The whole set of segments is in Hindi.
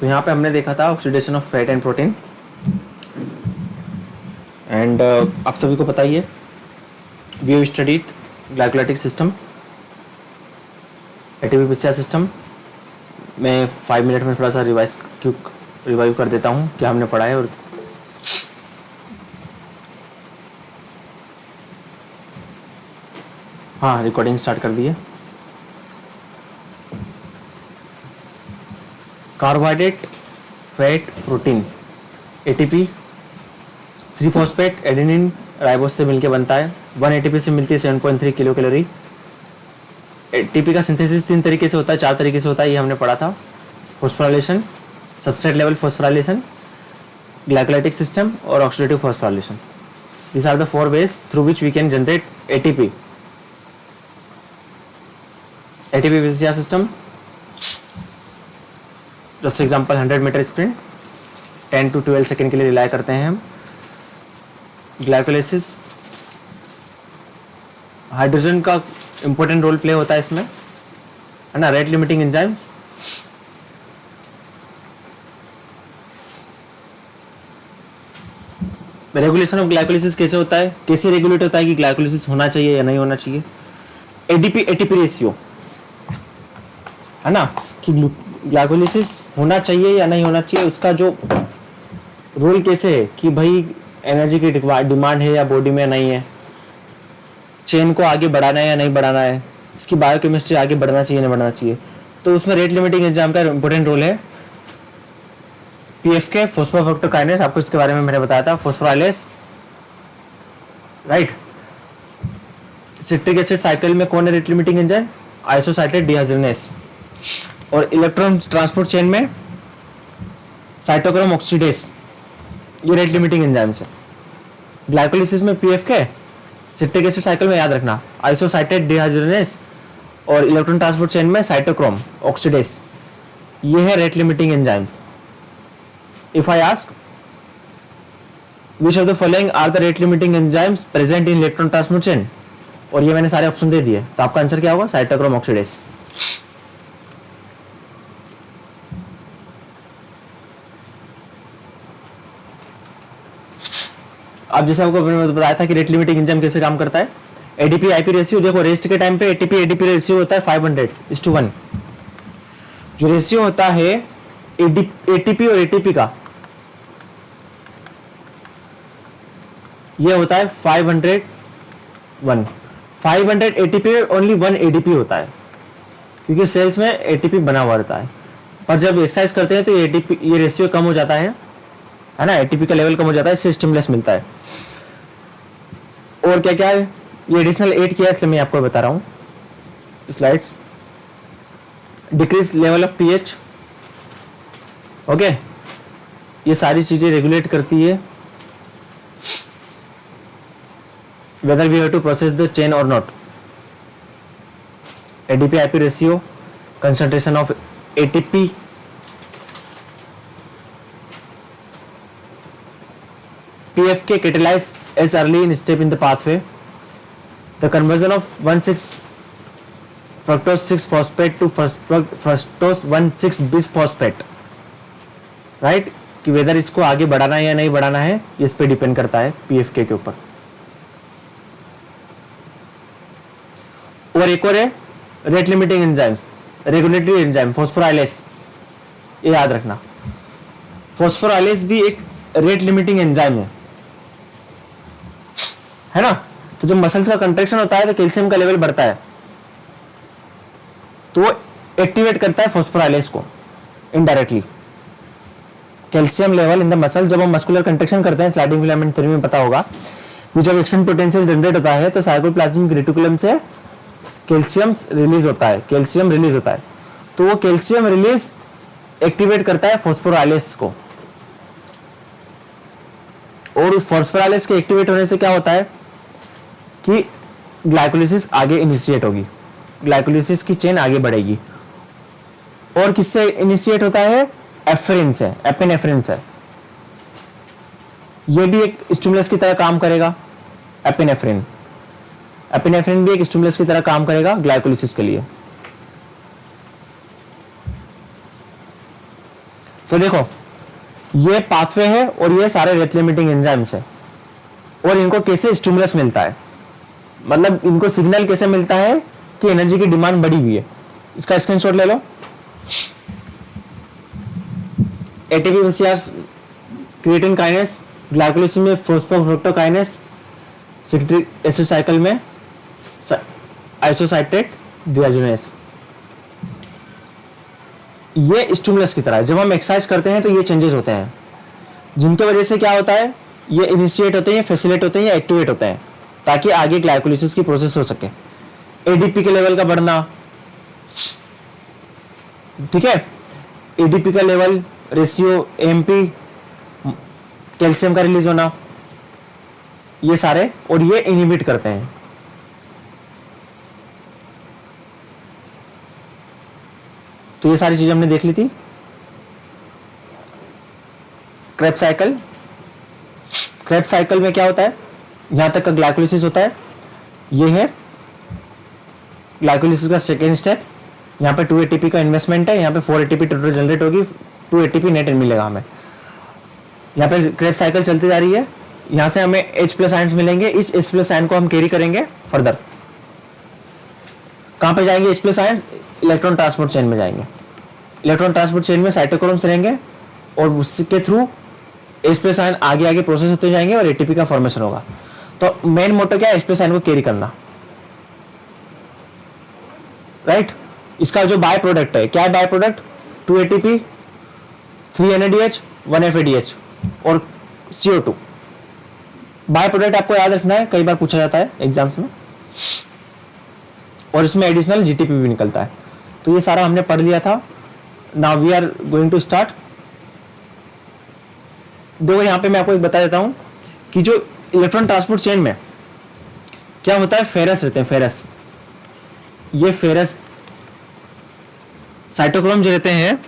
तो यहाँ पे हमने देखा था oxidation of fat and protein and आप सभी को पता ही है we have studied glycolytic system, ATP पिस्ता सिस्टम। मैं 5 मिनट में थोड़ा सा रिवाइव कर देता हूँ क्या हमने पढ़ा है। और हाँ, रिकॉर्डिंग स्टार्ट कर दी है। Carbohydrate, fat, protein, ATP 3 phosphate adenine ribose से मिलके बनता है। 1 एटीपी से मिलती है 7.3 किलो कैलोरी। एटीपी का सिंथेसिस 3 तरीके से होता है, 4 तरीके से होता है, ये हमने पढ़ा था। Phosphorylation, substrate level phosphorylation, glycolytic system और oxidative phosphorylation. These are the 4 ways through which we can generate ATP. ATP विशिष्ट system, just example 100 metre sprint 10 to 12 second के लिए रिलाय करते हैं हम। ग्लाइकोलाइसिस, हाइड्रोजन का इंपॉर्टेंट रोल प्ले होता है इसमें, है ना। Rate limiting enzymes, regulation of glycolysis कैसे होता है, कैसे रेगुलेट होता है कि ग्लाइकोलाइसिस होना चाहिए या नहीं होना चाहिए। एडीपी एटीपी रेशियो, है ना, कि ग्लाइकोलाइसिस होना चाहिए या नहीं होना चाहिए, उसका जो रोल कैसे है कि भाई एनर्जी की डिमांड है या बॉडी में नहीं है, चेन को आगे बढ़ाना है या नहीं बढ़ाना है, इसकी बायोकेमिस्ट्री आगे बढ़ना चाहिए नहीं बढ़ना चाहिए। तो उसमें रेट लिमिटिंग एंजाइम का इंपॉर्टेंट रोल है। पीएफके, फॉस्फोफ्रक्टोकाइनेस, आपको इसके बारे में मैंने बताया था। Phosphorylase, right. Citric acid cycle में कौन है रेट लिमिटिंग एंजाइम, आइसोसाइटेट डिहाइड्रोजिनेस। और इलेक्ट्रॉन ट्रांसपोर्ट चेन में साइटोक्रोम ऑक्सीडेस, ये रेट लिमिटिंग एंजाइम्स है। ग्लाइकोलाइसिस में पीएफके, सिट्रिक एसिड साइकिल में याद रखना आइसोसाइटेट डिहाइड्रोजिनेस, और इलेक्ट्रॉन ट्रांसपोर्ट चेन में साइटोक्रोम ऑक्सीडेस, ये है rate limiting enzymes. If I ask which of the following are the rate limiting enzymes present in electron transport chain, और ये मैंने सारे ऑप्शन दे दिए, तो आपका आंसर क्या होगा, साइटोक्रोम ऑक्सीडेस। अब जैसे आपको मैंने बताया था कि रेट लिमिटिंग एंजाइम कैसे काम करता है। एडीपी आईपी रेशियो, देखो रेस्ट के टाइम पे एटीपी एडीपी रेशियो होता है 500:1। जो रेशियो होता है एटीपी और एटीपी का, ये होता है 500:1। 500 एटीपी ओनली 1 एडीपी होता है, क्योंकि सेल्स में एटीपी बना हुआ रहता है। पर जब एक्सरसाइज करते हैं तो ये एटीपी, ये रेशियो कम हो जाता है ना, एटीपी का लेवल कम हो जाता है, इससे स्टिमुलस मिलता है। और क्या क्या है, ये एडिशनल 8 किया है, इसलिए मैं आपको बता रहा हूँ slides. Decrease level of pH, okay, ये सारी चीजें रेगुलेट करती है whether we have to process the chain or not. ADP IP ratio, concentration of ATP, PFK catalyze as early in step in the pathway. The conversion of 1,6-fructose 6-phosphate to fructose 1,6-bisphosphate, right, कि वेदर इसको आगे बढ़ाना है या नहीं बढ़ाना है, इस पे डिपेंड करता है पीएफके के ऊपर। और एक और है rate limiting enzymes, regulatory enzyme, phosphorylase, ये याद रखना। फॉस्फोराइलेस भी एक रेट लिमिटिंग एंजाइम है ना। तो जब मसल्स का कंट्रैक्शन होता है तो कैल्शियम का लेवल बढ़ता है, तो वो एक्टिवेट करता है फॉस्फोराइलेस को indirectly. Calcium level in the muscle, जब हम मस्कुलर कंट्रैक्शन करते हैं, स्लाइडिंग फिलामेंट थ्योरी में पता होगा कि जब एक्शन पोटेंशियल जनरेट होता है तो साइटोप्लाज्मिक रेटिकुलम से कैल्शियम रिलीज होता है, कैल्शियम रिलीज होता है, तो वो कैल्शियम रिलीज एक्टिवेट करता है फॉस्फोराइलेस को। और उस फॉस्फोराइलेस के एक्टिवेट होने से क्या होता है कि ग्लाइकोलाइसिस आगे इनिशिएट होगी, ग्लाइकोलाइसिस की चेन आगे बढ़ेगी। और किससे इनिशिएट होता है, एफरिन से, एपिनेफ्रिन से। ये भी एक स्टिमुलस की तरह काम करेगा, एपिनेफ्रिन। एपिनेफ्रिन भी एक स्टिमुलस की तरह काम करेगा ग्लाइकोलाइसिस के लिए। तो देखो ये पाथवे है और ये सारे रेट लिमिटिंग एंजाइम्स है, और इनको कैसे स्टिमुलस मिलता है, मतलब इनको सिग्नल कैसे मिलता है कि एनर्जी की डिमांड बढ़ी हुई है। इसका स्क्रीनशॉट ले लो। ATP PCR creatine kinase, glycolysis में फोस्फोफ्रुक्टोकाइनेस, सिट्रिक एसिड साइकिल में आइसोसाइट्रेट डिहाइड्रोजिनेस। ये स्टिमुलस की तरह है। जब हम एक्सरसाइज करते हैं तो ये चेंजेस होते हैं, जिनके वजह से क्या होता है, ये इनिशिएट होते हैं, फैसिलिटेट होते हैं या एक्टिवेट होते हैं, ताकि आगे ग्लाइकोलाइसिस की प्रोसेस हो सके। एडीपी के लेवल का बढ़ना, ठीक है, एडीपी का लेवल, रेशियो, एमपी, कैल्शियम का रिलीज होना, ये सारे, और ये इनहिबिट करते हैं। तो ये सारी चीजें हमने देख ली थी। क्रेब्स साइकिल, क्रेब्स साइकिल में क्या होता है, यहां तक का ग्लाइकोलाइसिस होता है, ये है ग्लाइकोलाइसिस का सेकेंड स्टेप। यहाँ पे 2 एटीपी का इन्वेस्टमेंट है, यहाँ पे 4 एटीपी टोटल जनरेट होगी, 2 एटीपी नेट मिलेगा हमें। यहाँ पे क्रेब्स साइकिल चलती जा रही है, यहाँ से हमें H+ आयंस मिलेंगे, इस H+ आयन को हम कैरी करेंगे फर्दर। कहाँ पे जाएंगे H+ ions? Electron transport chain में जाएंगे। इलेक्ट्रॉन ट्रांसपोर्ट चेन में साइटोक्रोम्स रहेंगे और उसके थ्रू H+ आयन आगे आगे प्रोसेस होते जाएंगे और एटीपी का फॉर्मेशन होगा। तो मेन मोटो क्या है, H+ आयन को कैरी करना, राइट। इसका जो बाय प्रोडक्ट है, क्या है by product? 2 ATP, 3 NADH, 1 FADH और CO2। बाय प्रोडक्ट आपको याद रखना है, कई बार पूछा जाता है एग्जाम्स में, और इसमें एडिशनल जीटीपी भी निकलता है। तो ये सारा हमने पढ़ लिया था। Now we are going to start. देखो यहाँ पे मैं आपको एक बता देता हूँ कि जो इलेक्ट्रॉन ट्रांसपोर्ट चेन में क्या होता है, फेरस रहते हैं, फेरस, ये फेरस साइटोक्रोम जो रहते हैं,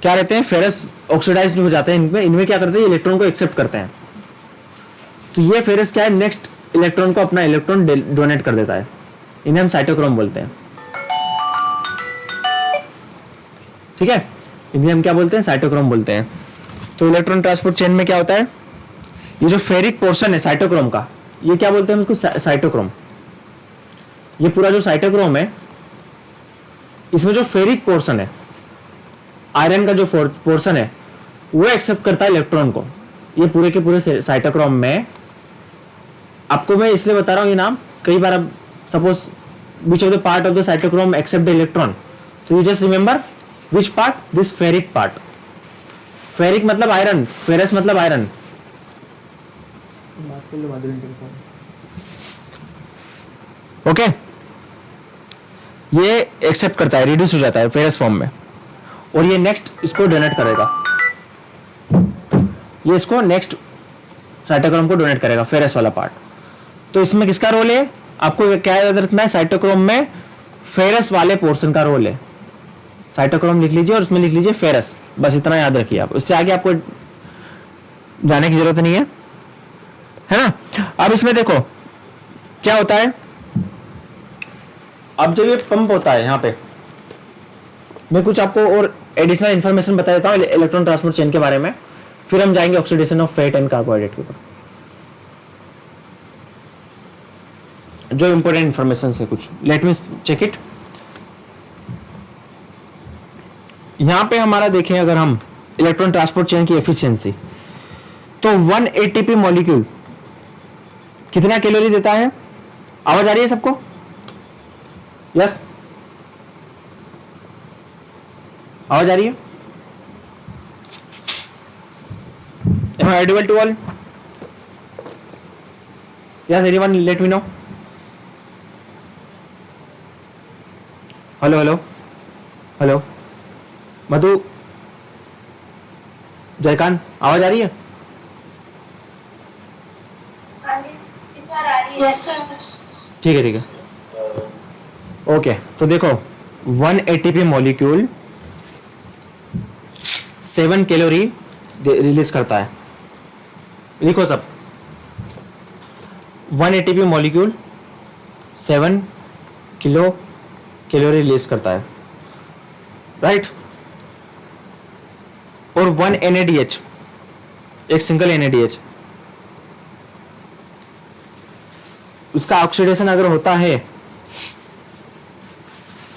क्या रहते हैं, फेरस ऑक्सीडाइज्ड हो जाते हैं इनमें क्या करते हैं, इलेक्ट्रॉन को एक्सेप्ट करते हैं। तो ये फेरस क्या है, नेक्स्ट इलेक्ट्रॉन को अपना इलेक्ट्रॉन डोनेट कर देता है, इन्हें हम साइटोक्रोम बोलते हैं, ठीक है, इन्हें हम क्या बोलते हैं, साइटोक्रोम बोलते हैं। तो इलेक्ट्रॉन ट्रांसपोर्ट चेन में क्या होता है, ये जो फेरिक पोर्शन है साइटोक्रोम का, ये क्या बोलते हैं उसको, साइटोक्रोम। ये पूरा जो साइटोक्रोम है, इसमें जो फेरिक पोर्शन है, आयरन का जो पोर्शन है, वो एक्सेप्ट करता है इलेक्ट्रॉन को। ये पूरे के पूरे साइटोक्रोम में, आपको मैं इसलिए बता रहा हूं ये नाम, कई बार अब suppose which of the part of the cytochrome accept the electron, तो you just remember which part, this ferric part. Ferric मतलब आयरन, फेरस मतलब आयरन। ओके, ये एक्सेप्ट करता है, रिड्यूस हो जाता है फेरस फॉर्म में, और ये नेक्स्ट इसको डोनेट करेगा, ये इसको नेक्स्ट साइटोक्रोम को डोनेट करेगा, फेरस वाला पार्ट। तो इसमें किसका रोल है, आपको क्या याद रखना है, साइटोक्रोम में फेरस वाले पोर्शन का रोल है। साइटोक्रोम लिख लीजिए और उसमें लिख लीजिए फेरस, बस इतना याद रखिए आप, इससे आगे आपको जाने की जरूरत नहीं है ना। अब इसमें देखो क्या होता है, अब जब ये पंप होता है, यहाँ पे मैं कुछ आपको और एडिशनल इंफॉर्मेशन बता देता हूँ इलेक्ट्रॉन ट्रांसपोर्ट चेन के बारे में, फिर हम जाएंगे oxidation of fat and carbohydrate के ऊपर। जो इंपॉर्टेंट इंफॉर्मेशन है कुछ, लेट मी चेक इट। यहां पे हमारा देखें अगर हम इलेक्ट्रॉन ट्रांसपोर्ट चेन की एफिशिएंसी, तो 1 एटीपी मॉलिक्यूल कितना कैलोरी देता है? आवाज आ रही है सबको? यस, आवाज आ रही है? Am I audible to all? Yes, anyone let me know. Hello hello hello, Madhu, Jaykant, आवाज आ रही है? ठीक है ठीक है, ओके। तो देखो 1 एटीपी मॉलिक्यूल 7 कैलोरी रिलीज करता है, लिखो सब। 1 ATP molecule 7 kilo calorie release करता है, राइट। और 1 NADH, एक सिंगल NADH, उसका ऑक्सीडेशन अगर होता है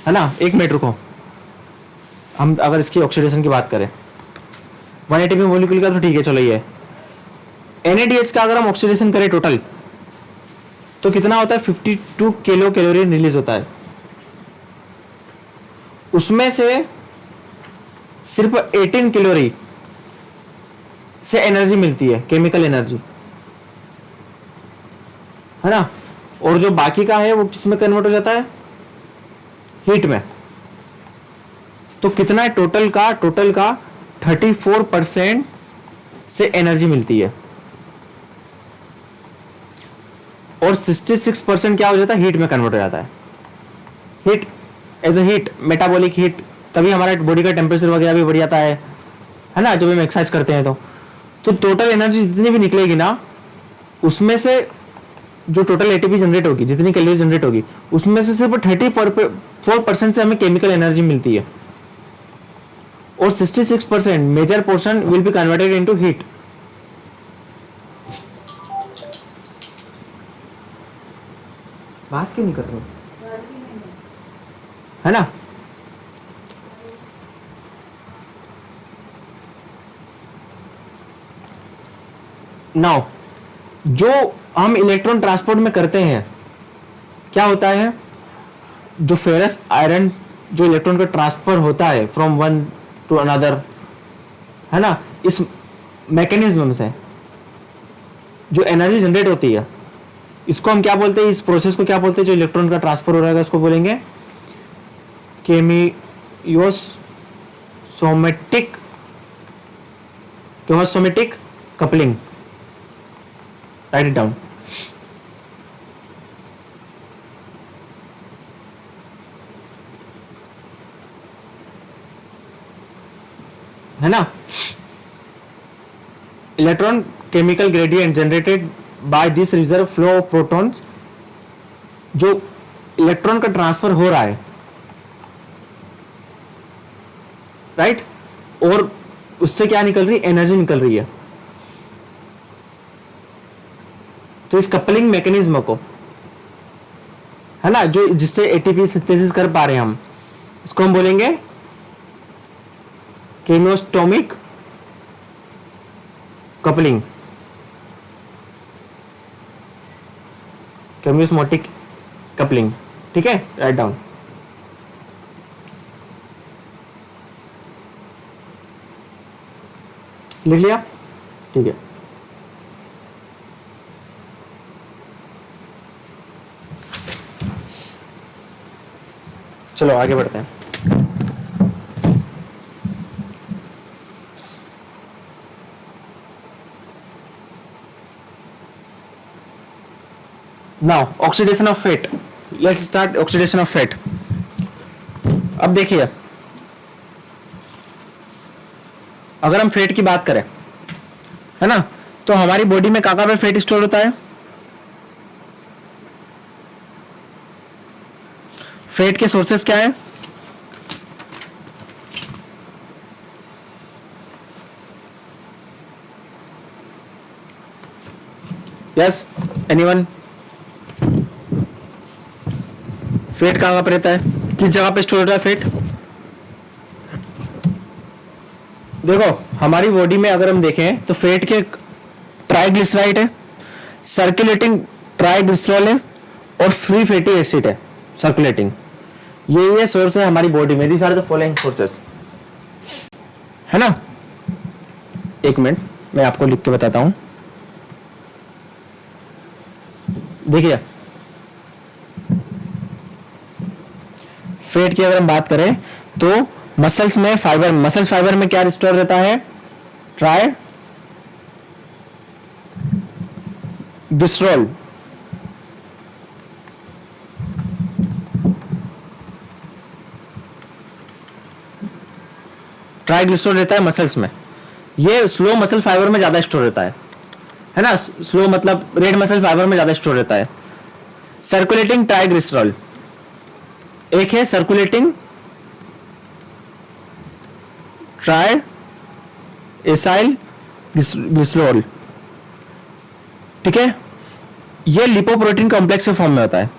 ना, 1 मिनट रुको, हम अगर इसकी ऑक्सीडेशन की बात करें 1 ATP मोलिक्यूल का तो ठीक है, चलो ये NADH का अगर हम ऑक्सीडेशन करें टोटल तो कितना होता है, 52 किलो कैलोरी रिलीज होता है। उसमें से सिर्फ 18 कैलोरी से एनर्जी मिलती है, केमिकल एनर्जी, है ना, और जो बाकी का है वो किसमें कन्वर्ट हो जाता है, हीट में। तो कितना है टोटल का 34% से एनर्जी मिलती है, और 66% क्या हो जाता है, हीट में कन्वर्ट हो जाता है। Heat as a heat, metabolic heat, तभी हमारा बॉडी का टेम्परेचर वगैरह भी बढ़ जाता है ना, जब हम एक्सरसाइज करते हैं तो टोटल एनर्जी जितनी भी निकलेगी ना, उसमें से जो टोटल एटीपी जनरेट होगी, जितनी कैलोरी जनरेट होगी, उसमें से सिर्फ 34% से हमें केमिकल एनर्जी मिलती है, और 66% major portion will be converted into heat. बात क्यों नहीं कर रहे हो, है ना। नाउ जो हम इलेक्ट्रॉन ट्रांसपोर्ट में करते हैं, क्या होता है, जो फेरस आयरन जो इलेक्ट्रॉन का ट्रांसफर होता है फ्रॉम वन टू अनदर, है ना, इस मैकेनिज्म से जो एनर्जी जनरेट होती है, इसको हम क्या बोलते हैं, इस प्रोसेस को क्या बोलते हैं, जो इलेक्ट्रॉन का ट्रांसफर हो रहा है उसको बोलेंगे केमियोसोमेटिक कपलिंग। Right it down. है ना, electron chemical gradient generated by this reserve flow of protons, जो इलेक्ट्रॉन का ट्रांसफर हो रहा है, राइट, और उससे क्या निकल रही है, एनर्जी निकल रही है। तो इस कपलिंग मैकेनिज्म को, है ना, जो जिससे एटीपी सिंथेसिस कर पा रहे हैं हम, इसको हम बोलेंगे केमियोस्टोमिक कपलिंग, केमियोस्मोटिक कपलिंग। ठीक है, राइट डाउन। लिख लिया, ठीक है। चलो आगे बढ़ते हैं। Now oxidation of fat, let's start oxidation of fat. अब देखिए, अगर हम फेट की बात करें, है ना, तो हमारी बॉडी में कहाँ पे फेट स्टोर होता है, फेट के सोर्सेस क्या है, यस एनीवन, फेट कहाँ पे रहता है, किस जगह पे स्टोर होता है फेट। देखो हमारी बॉडी में अगर हम देखें तो फेट के ट्राइग्लिसराइड है, सर्कुलेटिंग ट्राइग्लिसरॉल है, और फ्री फैटी एसिड है सर्कुलेटिंग। ये सोर्स है हमारी बॉडी में, these are the following sources, है ना। एक मिनट मैं आपको लिख के बताता हूं। देखिए फेट की अगर हम बात करें तो मसल्स में फाइबर, मसल्स फाइबर में क्या स्टोर रहता है, ट्राइग्लिसरॉल, ट्राइग्लिसरॉल रहता है मसल्स में। ये स्लो मसल फाइबर में ज्यादा स्टोर रहता है ना, स्लो मतलब रेड मसल फाइबर में ज्यादा स्टोर रहता है। सर्कुलेटिंग ट्राइग्लिसरॉल एक है, सर्कुलेटिंग एसाइल ग्लिसरॉल, ठीक है, ये लिपोप्रोटीन कॉम्प्लेक्स के फॉर्म में होता है,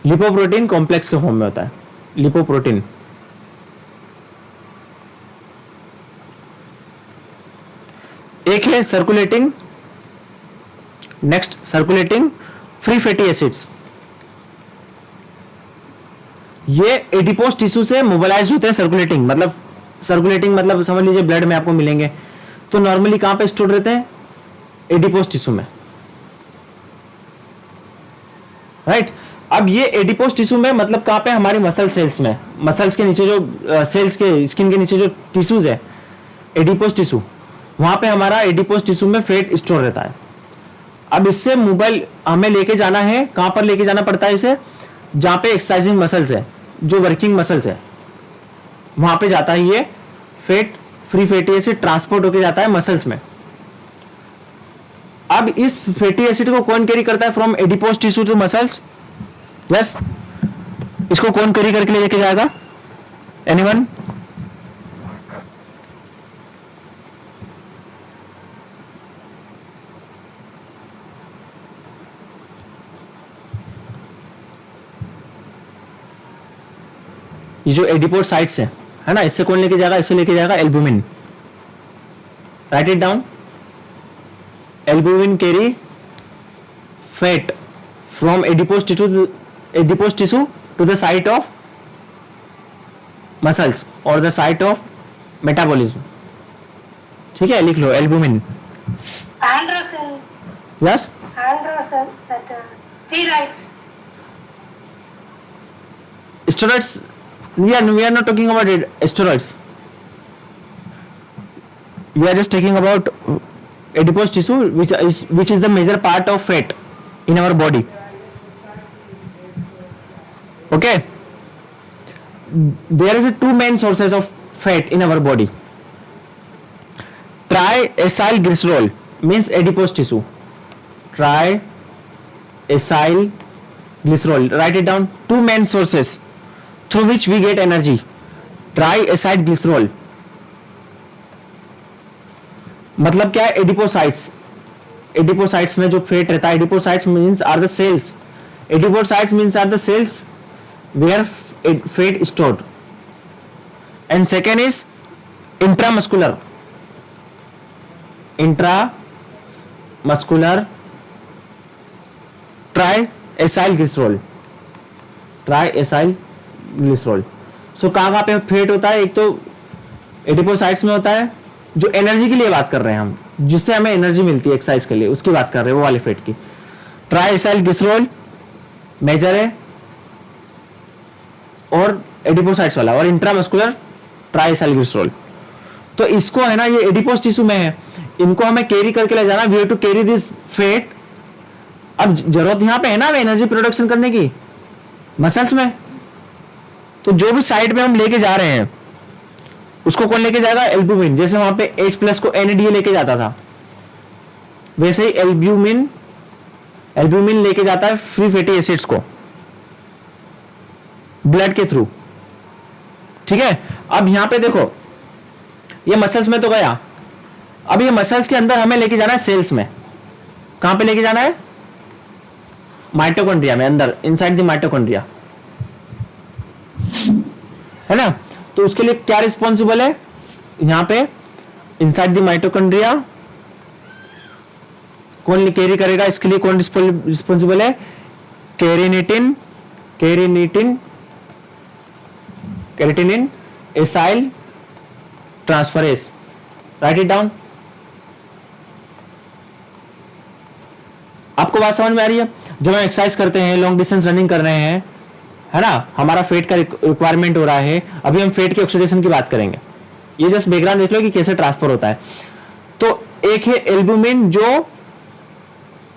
लिपोप्रोटीन कॉम्प्लेक्स के फॉर्म में होता है, लिपोप्रोटीन। एक है circulating, next circulating free fatty acids, ये एडिपोज टिश्यू से मोबिलाइज होते हैं। सर्कुलेटिंग मतलब समझ लीजिए ब्लड में आपको मिलेंगे, तो नॉर्मली कहां पे स्टोर रहते हैं, एडिपोज टिश्यू में, राइट। अब ये एडिपोज टिश्यू में मतलब कहां पे, हमारी मसल सेल्स में, मसल्स के नीचे जो सेल्स के स्किन के नीचे जो टिश्यूज है, एडिपोज टिश्यू, वहां पे हमारा एडिपोज टिश्यू में फैट स्टोर रहता है। अब इससे मोबाइल हमें लेके जाना है, कहां पर लेके जाना पड़ता है इसे, जहां पे एक्सरसाइजिंग मसल्स है, जो वर्किंग मसल्स है, वहां पे जाता है ये fat, free fatty acid transport होके जाता है मसल्स में। अब इस फैटी एसिड को कौन कैरी करता है from adipose tissue to muscles, yes, इसको कौन कैरी करके ले जाके जाएगा, एनीवन? ये जो एडिपोज साइट्स है ना, इससे कौन लेके जाएगा, इससे लेके जाएगा albumin, write it down. Albumin carry fat from adipose tissue to the site of muscles और द साइट ऑफ मेटाबॉलिज्म, ठीक है, लिख लो albumin. Yes, steroids, we are not talking about steroids, we are just talking about adipose tissue which is the major part of fat in our body, okay. There is two main sources of fat in our body. Triacyl glycerol means adipose tissue, triacyl glycerol, write it down, two main sources through which we get energy, triacyl glycerol मतलब क्या है, एडिपोसाइट्स, एडिपोसाइट्स में जो फैट रहता है, adipocytes means are the cells, adipocytes means are the cells where fat stored, and second is intramuscular, triacyl glycerol, triacyl glycerol. So कहां पे फैट होता है, एक तो एडिपोसाइट्स में होता है, जो एनर्जी के लिए बात कर रहे हैं हम, जिससे हमें एनर्जी मिलती है एक्सरसाइज के लिए, उसकी बात कर रहे हैं, वो वाले फैट की। ट्राइएसाइल ग्लिसरॉल मेजर है और एडिपोसाइट्स वाला, और इंट्रामस्कुलर ट्राइएसाइल ग्लिसरॉल। तो इसको है ना, ये एडिपोज टिश्यू में है, इनको हमें कैरी करके ले जाना, we have to carry this fat. अब जरूरत यहां पे है ना एनर्जी प्रोडक्शन करने की मसल्स में, तो जो भी साइड में हम लेके जा रहे हैं उसको कौन लेके जाएगा, एल्ब्यूमिन। जैसे वहां पे H+ को NADH लेके जाता था, वैसे ही एल्ब्यूमिन लेके जाता है फ्री फैटी एसिड्स को ब्लड के थ्रू, ठीक है। अब यहां पे देखो, ये मसल्स में तो गया, अब ये मसल्स के अंदर हमें लेके जाना है सेल्स में। कहां पे लेके जाना है, माइटोकॉन्ड्रिया में, अंदर, इनसाइड द माइटोकॉन्ड्रिया, है ना। तो उसके लिए क्या रिस्पॉन्सिबल है, यहां पे इनसाइड द माइटोकॉन्ड्रिया कौन कैरी करेगा, इसके लिए कौन रिस्पॉन्सिबल है, carnitine acyl transferase, write it down. आपको बात समझ में आ रही है? जब हम एक्सरसाइज करते हैं, लॉन्ग डिस्टेंस रनिंग कर रहे हैं, है ना, हमारा फेट का रिक्वायरमेंट हो रहा है, अभी हम फेट के ऑक्सीडेशन की बात करेंगे, ये जस्ट बैकग्राउंड देख लो कि कैसे ट्रांसफर होता है। तो एक है एल्ब्यूमिन, जो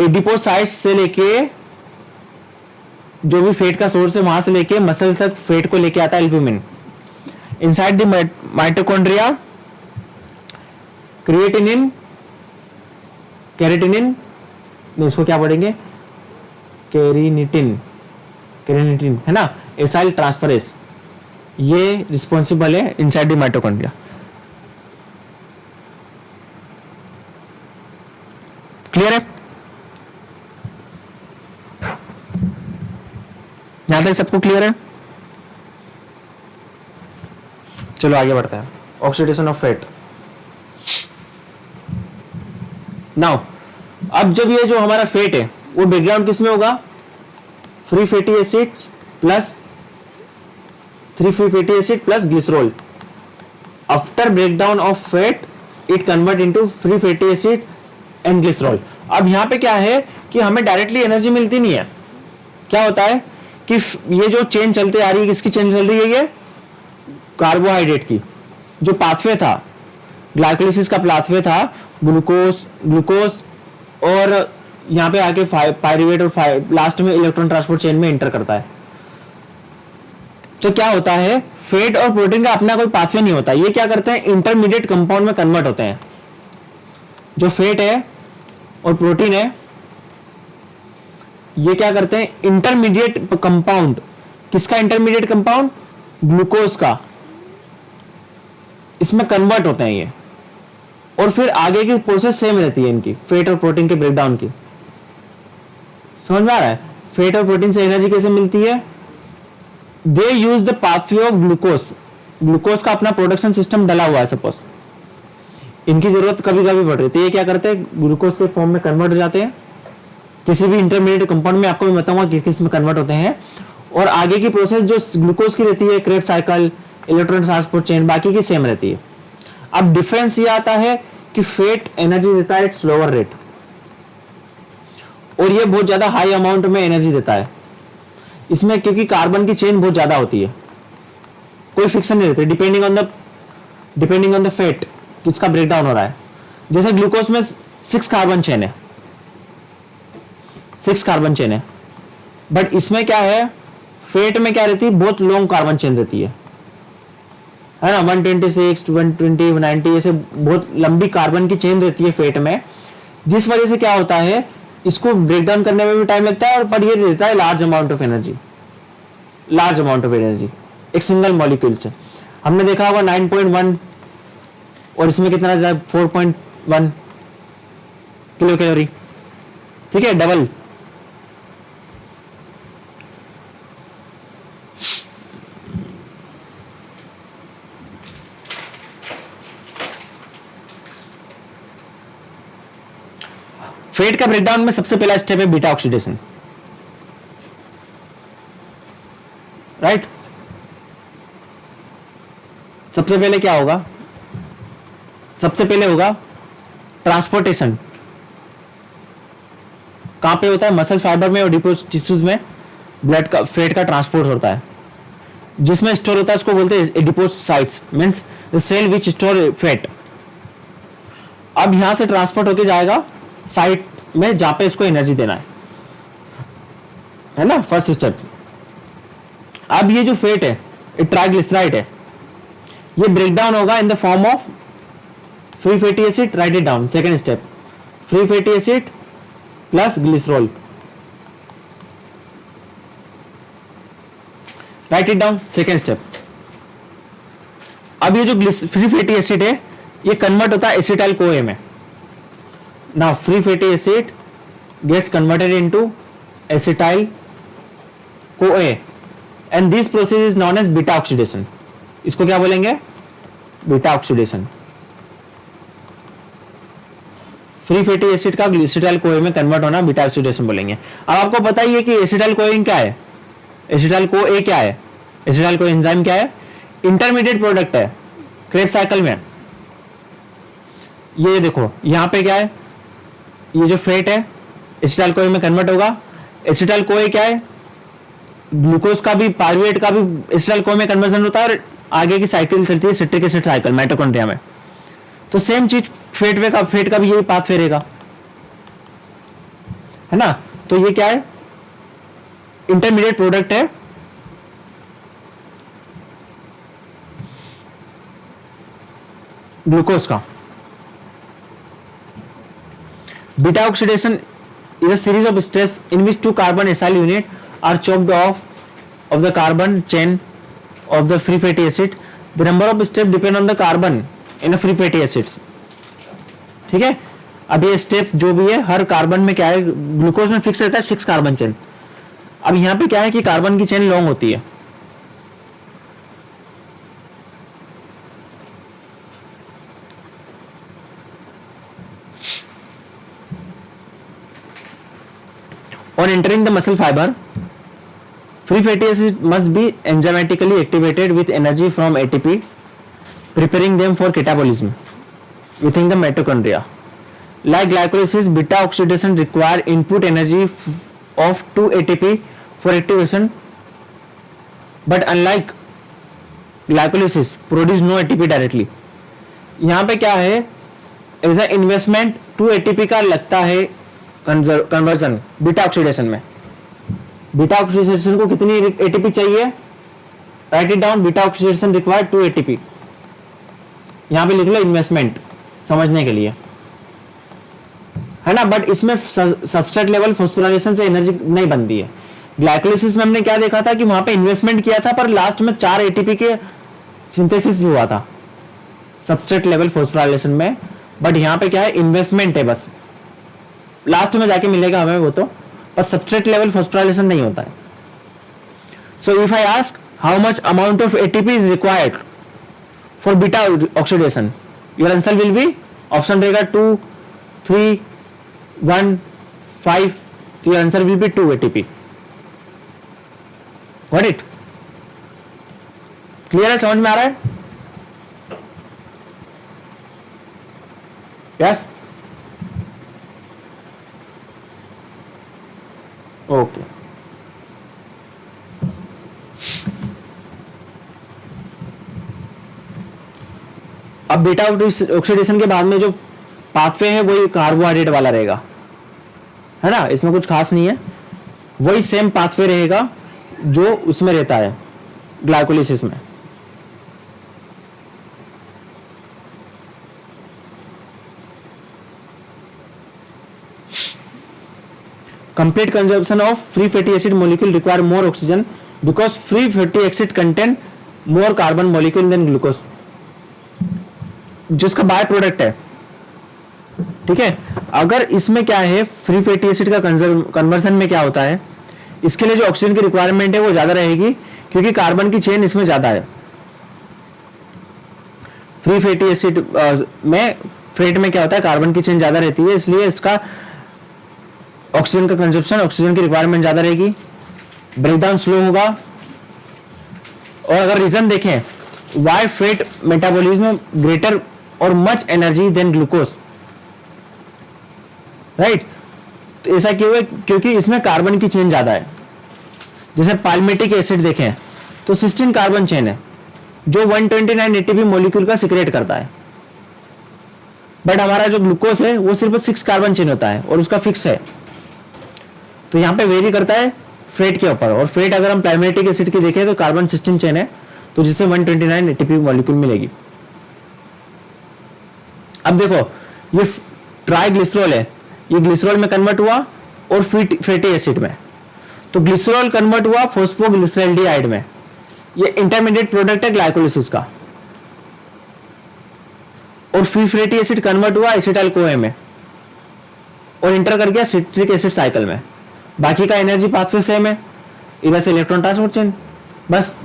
एडिपोसाइट्स से लेके, जो भी फेट का सोर्स है वहां से लेके मसल तक फेट को लेके आता है एल्ब्यूमिन। इनसाइड द माइटोकॉन्ड्रिया कैरेटिनिन, इसको क्या पढ़ेंगे, कैरिनिटिन, है ना, एसाइल ट्रांसफरेज, ये रिस्पॉन्सिबल है इनसाइड द माइटोकॉन्ड्रिया। क्लियर है? यहां तक सबको क्लियर है? चलो आगे बढ़ते हैं। Oxidation of fat. नाउ अब जब ये जो हमारा फैट है वो ब्रेकडाउन किसमें होगा? Free fatty acid plus glycerol. After breakdown of fat it convert into free fatty acid and glycerol. अब यहां पे क्या है कि हमें डायरेक्टली एनर्जी मिलती नहीं है। क्या होता है कि ये जो चेन चलते आ रही है, किसकी चेन चल रही है? ये कार्बोहाइड्रेट की। जो पाथवे था, ग्लाइकोलिसिस का पाथवे था, ग्लूकोज और यहां पे आके पायरुवेट और लास्ट में इलेक्ट्रॉन ट्रांसपोर्ट चेन में एंटर करता है। तो क्या होता है, फैट और प्रोटीन का अपना कोई पाथवे नहीं होता। ये क्या करते हैं, इंटरमीडिएट कंपाउंड में कन्वर्ट होते हैं। जो फैट है और प्रोटीन है ये क्या करते हैं, इंटरमीडिएट कंपाउंड। किसका इंटरमीडिएट कंपाउंड? ग्लूकोज का। इसमें कन्वर्ट होते हैं ये, और फिर आगे की प्रोसेस सेम रहती है इनकी, फैट और प्रोटीन के ब्रेकडाउन की। समझ में आ रहा है? फैट और प्रोटीन से एनर्जी कैसे मिलती है? They use the pathway of glucose. Glucose का अपना प्रोडक्शन सिस्टम डला हुआ है सपोज, इनकी जरूरत कभी कभी पड़ रही है, तो ये क्या करते हैं, ग्लूकोज के फॉर्म में कन्वर्ट हो जाते हैं किसी भी इंटरमीडिएट कंपाउंड में। आपको मैं बताऊंगा किस किस में कन्वर्ट होते हैं, और आगे की प्रोसेस जो ग्लूकोज की रहती है, Krebs cycle, electron transport chain, बाकी की सेम रहती है। अब डिफरेंस ये आता है कि फैट एनर्जी देता है स्लोअर रेट, और ये बहुत ज्यादा हाई अमाउंट में एनर्जी देता है इसमें, क्योंकि कार्बन की चेन बहुत ज्यादा होती है, कोई फिक्सन नहीं रहती, डिपेंडिंग ऑन द फैट किसका ब्रेकडाउन हो रहा है। जैसे ग्लूकोज में 6 कार्बन चेन है, 6 कार्बन चेन है, बट इसमें क्या है, फैट में क्या रहती है, बहुत लॉन्ग कार्बन चेन रहती है ना, 126, 120, 190 ऐसे बहुत लंबी कार्बन की चेन रहती है फैट में, जिस वजह से क्या होता है, इसको ब्रेकडाउन करने में भी टाइम लगता है, और पर ये देता है लार्ज अमाउंट ऑफ एनर्जी एक सिंगल मॉलिक्यूल से। हमने देखा होगा 9.1 और इसमें कितना 4.1 किलो कैलोरी, ठीक है, डबल। फैट का ब्रेकडाउन में सबसे पहला स्टेप है बीटा ऑक्सीडेशन, राइट। सबसे पहले क्या होगा, सबसे पहले होगा ट्रांसपोर्टेशन। कहां पे होता है, मसल फाइबर में और डिपोज टिश्यूज में ब्लड का, फैट का ट्रांसपोर्ट होता है, जिसमें स्टोर होता है उसको बोलते हैं adipocytes, means the cell which store fat. अब यहां से ट्रांसपोर्ट होके जाएगा साइट में जहां पे इसको एनर्जी देना है ना, फर्स्ट स्टेप। अब ये जो फैट है, ये ट्राइग्लिसराइड है, ये ब्रेकडाउन होगा in the form of free fatty acid, right it down, second step, free fatty acid plus glycerol, right it down, second step. अब ये जो फ्री फैटी एसिड है ये कन्वर्ट होता है एसिटाइल कोए में। Now free fatty acid gets converted into acetyl CoA and this process is known as beta oxidation. इसको क्या बोलेंगे, beta oxidation. Free fatty acid का एसिटाइल कोए में कन्वर्ट होना बीटा ऑक्सीडेशन बोलेंगे। अब आपको पता ही है कि एसिटाइल कोएन क्या है, एसिटाइल कोए क्या है, एसिटाइल कोए एंजाइम क्या है, इंटरमीडिएट प्रोडक्ट है क्रेब्स साइकिल में। ये देखो यहां पे क्या है, ये जो फैट है एसिटाइल कोए में कन्वर्ट होगा। एसिटाइल कोए क्या है, ग्लूकोज का भी, पायरुवेट का भी एसिटाइल कोए में कन्वर्जन होता है, और आगे की साइकिल चलती है सिट्रिक एसिड साइकिल माइटोकॉन्ड्रिया में। तो सेम चीज फैट का भी यही पाथ फेरेगा, है ना। तो ये क्या है, इंटरमीडिएट प्रोडक्ट है ग्लूकोज का। Beta oxidation is a series of steps in which two carbon acyl units are chopped off of the carbon chain of the free fatty acid, the number of steps depend on the carbon in a free fatty acids. ठीक है, अब ये स्टेप्स जो भी है हर कार्बन में क्या है, ग्लूकोज में फिक्स रहता है 6 कार्बन चेन। अब यहाँ पे क्या है कि कार्बन की चेन लॉन्ग होती है। On entering the muscle fiber, free fatty acid must be enzymatically activated with energy from ATP, preparing them for catabolism within the mitochondria. Like glycolysis, beta oxidation require input energy of 2 ATP for activation, but unlike glycolysis, produce no ATP directly. यहाँ पे क्या है, एज अ इन्वेस्टमेंट 2 ATP का लगता है कन्वर्जन बीटा ऑक्सीडेशन में। बीटा ऑक्सीडेशन को कितनी एटीपी चाहिए, right it down, beta oxidation require 2 ATP. यहां पे लिख लो इन्वेस्टमेंट समझने के लिए, है ना। बट इसमें सबस्ट्रेट लेवल फॉस्फोराइलेशन से एनर्जी नहीं बनती है। ग्लाइकोलिसिस में हमने क्या देखा था कि वहां पे इन्वेस्टमेंट किया था पर लास्ट में 4 एटीपी के सिंथेसिस भी हुआ था सबस्ट्रेट लेवल फॉस्फोराइलेशन में। बट यहां पे क्या है, इन्वेस्टमेंट है, बस लास्ट में जाके मिलेगा हमें वो तो, पर सबस्ट्रेट लेवल फॉस्फोराइलेशन नहीं होता है। So if I ask how much amount of ATP is required for beta oxidation, your answer will B, option रहेगा 2, 3, 1, 5, तो your answer will B 2 ATP. What it clear है, समझ में आ रहा है? Yes, okay. अब बीटा ऑक्सीडेशन के बाद में जो पाथवे है वही कार्बोहाइड्रेट वाला रहेगा, है ना, इसमें कुछ खास नहीं है, वही सेम पाथवे रहेगा जो उसमें रहता है ग्लाइकोलिसिस में। Complete consumption of free fatty acid molecule require more oxygen because free fatty acid contain more carbon molecule than glucose, जिसका बाय प्रोडक्ट है। ठीक है, अगर इसमें क्या है, फ्री फैटी एसिड का कन्वर्जन में क्या होता है, इसके लिए जो ऑक्सीजन की रिक्वायरमेंट है वो ज्यादा रहेगी क्योंकि कार्बन की चेन इसमें ज्यादा है। फ्री फैटी एसिड में फैट में क्या होता है, कार्बन की चेन ज्यादा रहती है, इसलिए इसका ऑक्सीजन का कंजप्शन, ऑक्सीजन की रिक्वायरमेंट ज्यादा रहेगी, ब्रेकडाउन स्लो होगा। और अगर रीजन देखें, वाई फैट मेटाबॉलिज्म ग्रेटर और much energy than glucose, right. तो ऐसा क्यों है, क्योंकि इसमें कार्बन की चेन ज्यादा है। जैसे पाल्मेटिक एसिड देखें तो 16 कार्बन चेन है जो 129 एटीपी मॉलिक्यूल का सिक्रेट करता है, बट हमारा जो ग्लूकोज है वो सिर्फ 6 कार्बन चेन होता है और उसका फिक्स है। तो यहाँ पे वेरी करता है फेट के ऊपर, और फेट अगर हम पाल्मेटिक एसिड की देखें तो कार्बन 16 चेन है, तो जिससे 129 एटीपी मॉलिक्यूल मिलेगी। अब देखो ये ट्राइग्लिसरॉल है, ये ग्लिसरॉल में कन्वर्ट हुआ और फैटी एसिड में, तो ग्लिसरॉल कन्वर्ट हुआ फॉस्फोग्लिसरॉल्डिहाइड में, ये इंटरमीडिएट प्रोडक्ट है ग्लाइकोलिसिस का। और फ्री फैटी एसिड कन्वर्ट हुआ एसिटाइल कोए में और इंटर कर गया सिट्रिक एसिड साइकिल में। बाकी का एनर्जी पाथवे सेम है, इधर से इलेक्ट्रॉन ट्रांसपोर्ट चेन, बस।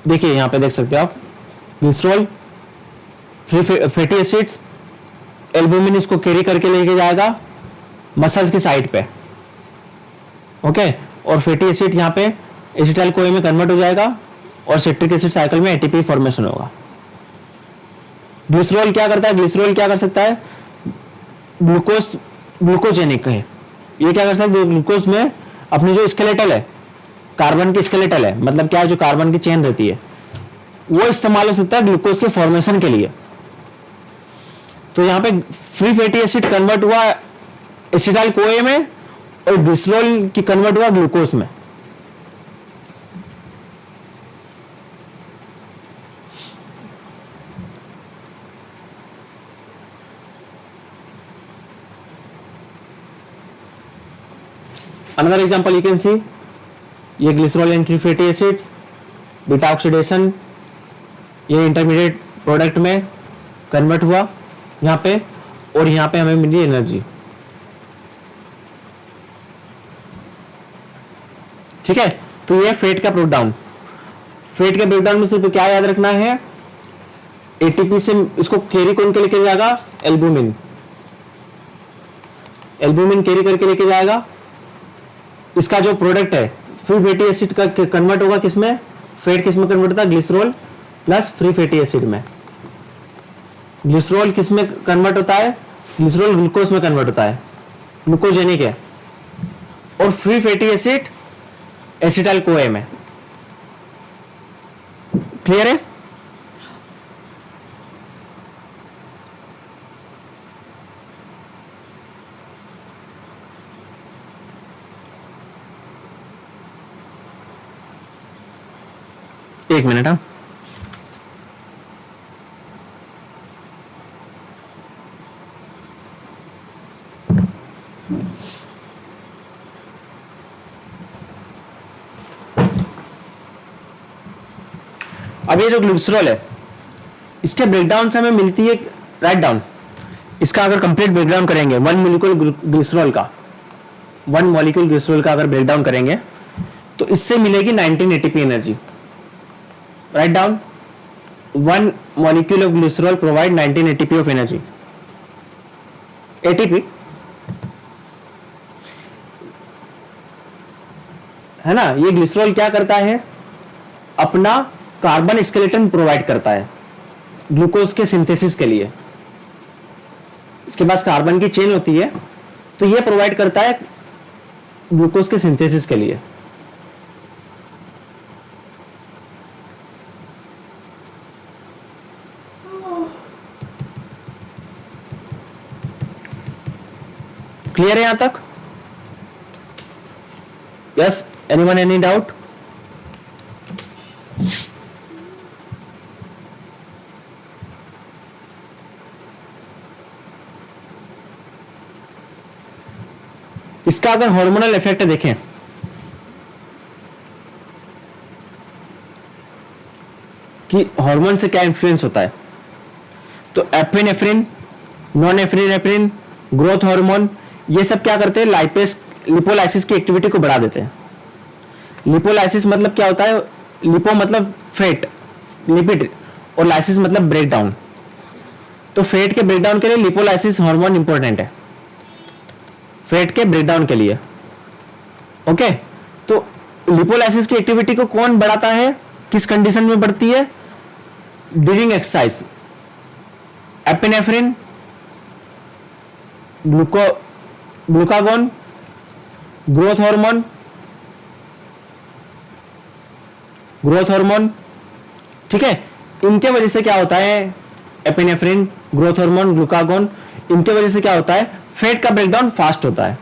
देखिए यहां पे देख सकते हो आप, glycerol, free fatty acids, albumin इसको कैरी करके लेके जाएगा मसल्स की साइड पे, ओके। और फैटी एसिड यहाँ पे एसिटाइल कोए में कन्वर्ट हो जाएगा और सिट्रिक एसिड साइकिल में एटीपी फॉर्मेशन होगा। ग्लिसरॉल क्या करता है, ग्लिसरॉल क्या कर सकता है, ग्लूकोजेनिक है, ये क्या कर सकता है, ग्लूकोज में अपनी जो स्केलेटल है, कार्बन की स्केलेटल है, मतलब क्या है, जो कार्बन की चेन रहती है वो इस्तेमाल हो सकता है ग्लूकोज के फॉर्मेशन के लिए। तो यहाँ पे फ्री फैटी एसिड कन्वर्ट हुआ एसिटाइल कोए में और ग्लिसरॉल की कन्वर्ट हुआ ग्लूकोज में। Another example you can see, ये glycerol and 3 fatty acids, beta oxidation, ये इंटरमीडिएट प्रोडक्ट में कन्वर्ट हुआ यहाँ पे, और यहाँ पे हमें मिली एनर्जी। ठीक है, तो ये फेट का ब्रेकडाउन। फेट के ब्रेकडाउन में सिर्फ क्या याद रखना है, एटीपी से इसको कैरी कौन के लेके जाएगा, एल्बुमिन। एल्बुमिन कैरी करके लेके जाएगा, इसका जो प्रोडक्ट है फ्री फैटी एसिड का कन्वर्ट होगा किसमें, फेट किसमें कन्वर्ट होता है, glycerol plus free fatty acid में। ग्लिसरॉल किसमें कन्वर्ट होता है, ग्लिसरॉल ग्लूकोज में कन्वर्ट होता है, ग्लूकोजेनिक है, और free fatty acid acetyl CoA में। क्लियर है? एक मिनट। हाँ, अब ये जो ग्लिसरॉल है इसके ब्रेकडाउन से हमें मिलती है, राइट डाउन, इसका अगर कंप्लीट ब्रेकडाउन करेंगे वन मॉलिक्यूल ग्लिसरॉल का, वन मॉलिक्यूल ग्लिसरॉल का अगर ब्रेकडाउन करेंगे तो इससे मिलेगी 19 ATP energy. Write down, one molecule of glycerol provide 19 ATP of energy. ATP है ना, ये ग्लिसरॉल क्या करता है, अपना कार्बन स्केलेटन प्रोवाइड करता है ग्लूकोज के सिंथेसिस के लिए। इसके पास कार्बन की चेन होती है, तो ये प्रोवाइड करता है ग्लूकोज के सिंथेसिस के लिए। क्लियर है यहां तक? Yes, anyone, any doubt? इसका अगर हार्मोनल इफेक्ट देखें कि हार्मोन से क्या इन्फ्लुएंस होता है, तो epinephrine, non epinephrine, growth hormone, ये सब क्या करते हैं, लाइपेस लिपोलाइसिस की एक्टिविटी को बढ़ा देते हैं। लिपोलाइसिस मतलब क्या होता है, लिपो मतलब फैट, लिपिड, और लाइसिस मतलब ब्रेकडाउन। तो फैट के ब्रेकडाउन के लिए लिपोलाइसिस हार्मोन इंपॉर्टेंट है, फैट के ब्रेकडाउन के लिए। ओके, तो लिपोलाइसिस की एक्टिविटी को कौन बढ़ाता है, किस कंडीशन में बढ़ती है, during exercise. Epinephrine, glucagon, growth hormone, ठीक है, इनके वजह से क्या होता है, एपिनेफ्रिन, ग्रोथ हार्मोन, ग्लूकागोन, इनके वजह से क्या होता है, फैट का ब्रेकडाउन फास्ट होता है।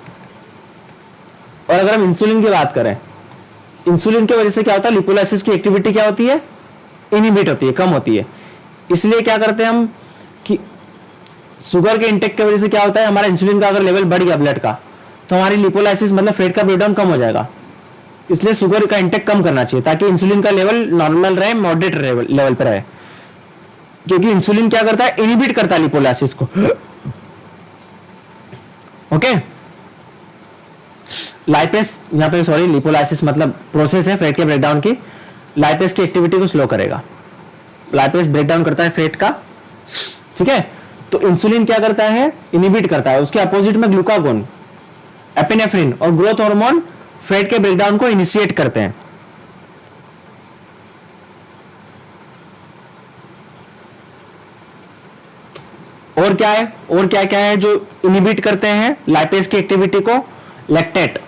और अगर हम इंसुलिन की बात करें, इंसुलिन की वजह से क्या होता है, लिपोलाइसिस की एक्टिविटी क्या होती है, इनहिबिट होती है, कम होती है। इसलिए क्या करते हैं हम कि शुगर के इंटेक की वजह से क्या होता है, हमारा इंसुलिन का अगर लेवल बढ़ गया ब्लड का, तो हमारी लिपोलाइसिस मतलब फैट का ब्रेकडाउन कम हो जाएगा। इसलिए शुगर का इंटेक कम करना चाहिए ताकि इंसुलिन का लेवल नॉर्मल रहे, मॉडरेट लेवल पर रहे, क्योंकि इंसुलिन क्या करता है, इनहिबिट करता है लिपोलाइसिस को। ओके, लाइपेस, यहां पे सॉरी, लिपोलाइसिस मतलब प्रोसेस है फैट के ब्रेकडाउन की, लाइपेस की एक्टिविटी को स्लो करेगा। लाइपेस ब्रेकडाउन करता है फैट का, ठीक है, तो इंसुलिन क्या करता है, इनहिबिट करता है। उसके अपोजिट में ग्लूकागोन, एपिनेफ्रिन और ग्रोथ हार्मोन फैट के ब्रेकडाउन को इनिशिएट करते हैं। और क्या है, और क्या क्या है जो इनहिबिट करते हैं लाइपेस की एक्टिविटी को, लैक्टेट,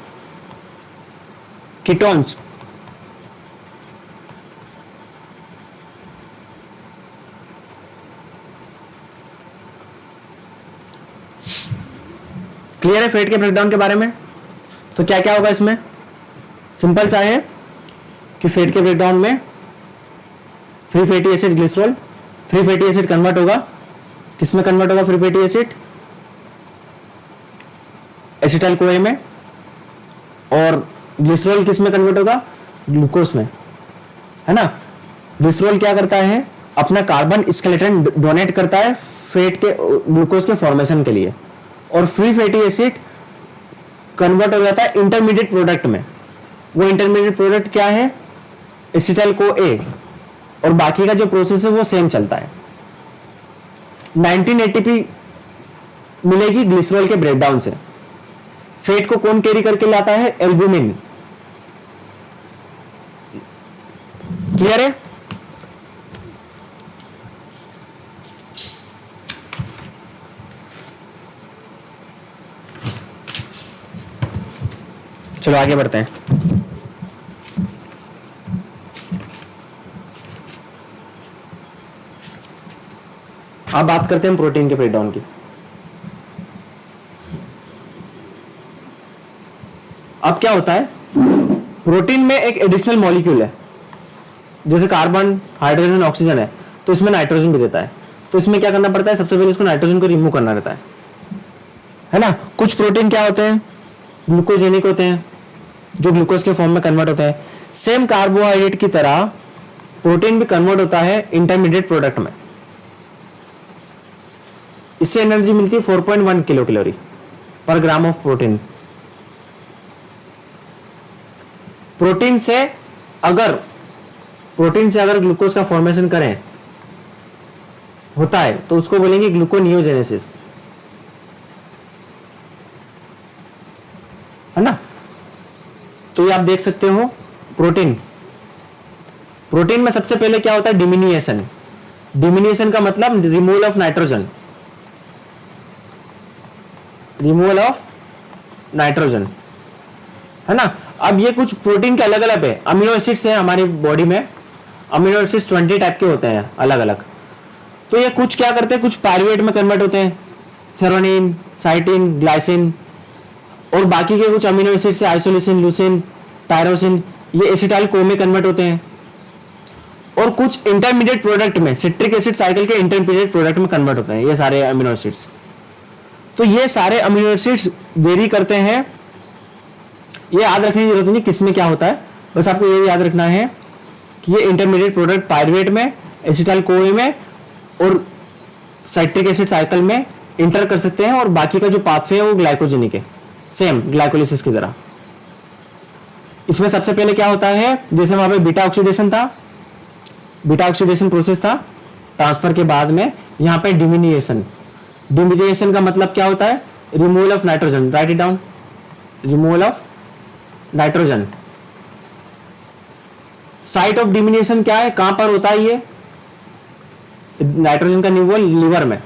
कीटोन्स, क्लियर है फैट के ब्रेकडाउन के बारे में? तो क्या क्या होगा इसमें, सिंपल सा है कि फैट के ब्रेकडाउन में free fatty acid glycerol, free fatty acid convert होगा, किसमें कन्वर्ट होगा free fatty acid, acetyl CoA में, और ग्लिसरॉल किस में कन्वर्ट होगा, ग्लूकोज में, है ना। ग्लिसरॉल क्या करता है, अपना कार्बन स्केलेटन डोनेट करता है फैट के ग्लूकोज के फॉर्मेशन के लिए, और फ्री फैटी एसिड कन्वर्ट हो जाता है इंटरमीडिएट प्रोडक्ट में। वो इंटरमीडिएट प्रोडक्ट क्या है, एसिटाइल को ए, और बाकी का जो प्रोसेस है वो सेम चलता है। 19 एटीपी मिलेगी ग्लिसरॉल के ब्रेकडाउन से। फैट को कौन कैरी करके लाता है, एल्बुमिन। क्लियर है। चलो आगे बढ़ते हैं। अब बात करते हैं प्रोटीन के ब्रेकडाउन की। अब क्या होता है, प्रोटीन में एक एडिशनल मॉलिक्यूल है, जैसे कार्बन, हाइड्रोजन, ऑक्सीजन है, तो इसमें नाइट्रोजन भी देता है। तो इसमें क्या करना पड़ता है, सबसे पहले इसको नाइट्रोजन को रिमूव करना रहता है ना। कुछ प्रोटीन क्या होते हैं, ग्लूकोजेनिक होते हैं, जो ग्लूकोज के फॉर्म में कन्वर्ट होता है। सेम कार्बोहाइड्रेट की तरह प्रोटीन भी कन्वर्ट होता है इंटरमीडिएट प्रोडक्ट में। इससे एनर्जी मिलती है 4.1 किलो कैलोरी पर ग्राम ऑफ प्रोटीन। प्रोटीन से अगर ग्लूकोज का फॉर्मेशन करें होता है तो उसको बोलेंगे ग्लूकोनियोजेनेसिस, है ना। तो ये आप देख सकते हो प्रोटीन में सबसे पहले क्या होता है, डिमिनिएशन। डिमिनिएशन का मतलब रिमूवल ऑफ नाइट्रोजन, है ना। अब ये कुछ प्रोटीन के अलग अलग है, अमीनो एसिड्स है हमारी बॉडी में। अमीनो एसिड्स 20 टाइप के होते हैं अलग अलग। तो ये कुछ क्या करते हैं, कुछ पायरुवेट में कन्वर्ट होते हैं, थेरोनिन, साइटिन, ग्लाइसिन, और बाकी के कुछ अमीनो एसिड्स है आइसोलेसिन, लूसिन, टायरोसिन, ये एसिटाइल को में कन्वर्ट होते हैं। और कुछ इंटरमीडिएट प्रोडक्ट में, सिट्रिक एसिड साइकिल के इंटरमीडिएट प्रोडक्ट में कन्वर्ट होते हैं ये सारे अमीनो एसिड्स। तो ये सारे अमीनो एसिड्स वेरी करते हैं। ये याद रखने की जरूरत नहीं किसमें क्या होता है, बस आपको ये याद रखना है कि ये इंटरमीडिएट प्रोडक्ट पायरुवेट में, एसिटाइल कोए में और साइट्रिक एसिड साइकिल में इंटर कर सकते हैं, और बाकी का जो पाथवे है वो ग्लाइकोजेनिक है, सेम ग्लाइकोलिसिस की तरह। इसमें सबसे पहले क्या होता है, जैसे वहां पे बीटा ऑक्सीडेशन था, बीटा ऑक्सीडेशन प्रोसेस था, ट्रांसफर के बाद में यहाँ पे डिमिनिएशन। डिमिनिएशन का मतलब क्या होता है, removal of nitrogen. Write it down, removal of nitrogen. Site of deamination क्या है, कहां पर होता है ये, नाइट्रोजन का रिमूवल लीवर में।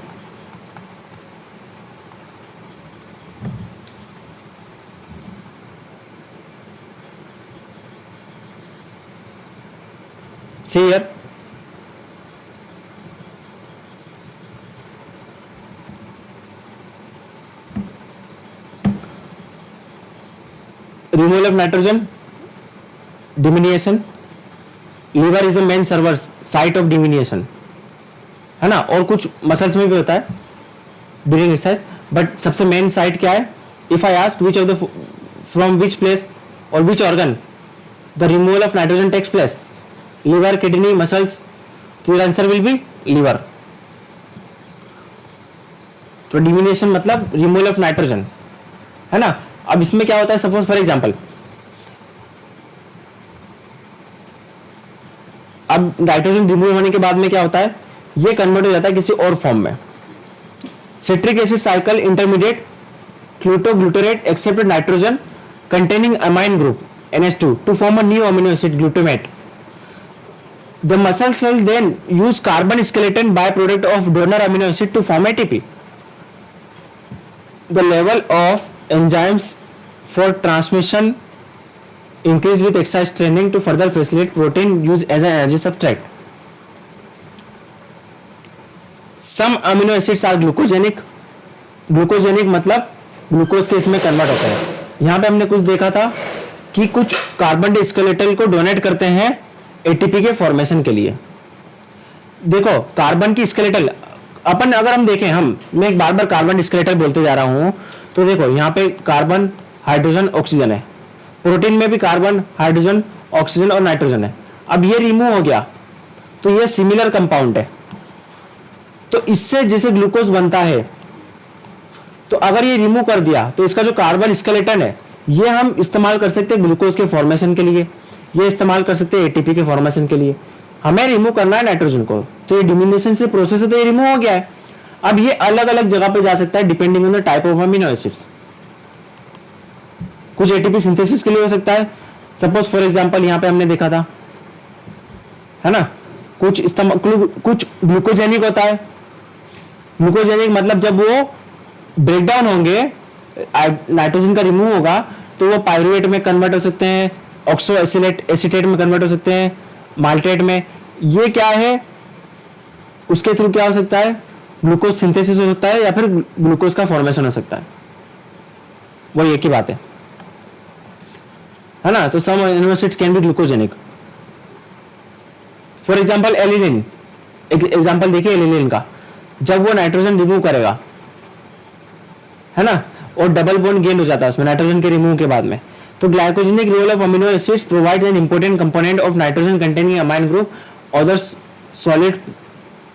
See here, removal of nitrogen, diminution, liver is the main server site of diminution, है ना। और कुछ मसल्स में भी होता है ड्यूरिंग एक्सरसाइज, बट सबसे मेन साइट क्या है। If I ask which of the from which place और which organ the removal of nitrogen takes place, liver, kidney, muscles, तो your answer will be liver. तो डिमिनिएशन मतलब रिमूवल ऑफ नाइट्रोजन, है ना। अब इसमें क्या होता है, सपोज फॉर एग्जांपल, अब नाइट्रोजन रिमूव होने के बाद में क्या होता है, ये कन्वर्ट हो जाता है किसी और फॉर्म में। Citric acid cycle intermediate glutarate accept nitrogen containing amine group NH2 to form a new amino acid glutamate. The muscle cell then use carbon skeleton byproduct of donor amino acid to form ATP. The level of enzymes for transmission increase with exercise training to further facilitate protein use as an energy substrate. Some amino acids are glucogenic. Glucogenic मतलब ग्लूकोज के इसमें कन्वर्ट होते हैं। यहाँ पे हमने कुछ देखा था कि कुछ कार्बन स्केलेटल को डोनेट करते हैं एटीपी के फॉर्मेशन के लिए। देखो कार्बन की स्केलेटल अपन अगर हम देखें, मैं एक बार कार्बन स्केलेटल बोलते जा रहा हूं, तो देखो यहाँ पे कार्बन, हाइड्रोजन, ऑक्सीजन है। प्रोटीन में भी कार्बन, हाइड्रोजन, ऑक्सीजन और नाइट्रोजन है। अब ये रिमूव हो गया तो ये सिमिलर कंपाउंड है, तो इससे जैसे ग्लूकोज बनता है, तो अगर ये रिमूव कर दिया तो इसका जो कार्बन स्केलेटन है ये हम इस्तेमाल कर सकते हैं ग्लूकोज के फॉर्मेशन के लिए, ये इस्तेमाल कर सकते हैं एटीपी के फॉर्मेशन के लिए। हमें रिमूव करना है नाइट्रोजन को, तो ये डिमिनेशन से प्रोसेस है, तो ये रिमूव हो गया है। अब ये अलग अलग जगह पे जा सकता है depending on the type of amino acids. कुछ एटीपी सिंथेसिस के लिए हो सकता है, सपोज फॉर एग्जांपल यहाँ पे हमने देखा था, है ना, कुछ ग्लूकोजेनिक होता है। ग्लूकोजेनिक मतलब जब वो ब्रेकडाउन होंगे, नाइट्रोजन का रिमूव होगा तो वो पायरुवेट में कन्वर्ट हो सकते हैं, ऑक्सो एसिटेट में कन्वर्ट हो सकते हैं, माल्टेट में। ये क्या है, उसके थ्रू क्या हो सकता है, ग्लूकोज सिंथेसिस हो सकता है या फिर ग्लूकोज का फॉर्मेशन हो सकता है, वो एक ही बात है ना। तो some amino acids can be glucogenic. For example alanine, एक एग्जांपल देखिए एलिनिन का, जब वो नाइट्रोजन रिमूव करेगा, है ना, और डबल बॉन्ड गेन हो जाता है उसमें नाइट्रोजन के रिमूव के बाद में, तो glycogenic role of amino acids provides an important component of nitrogen containing amine group other solid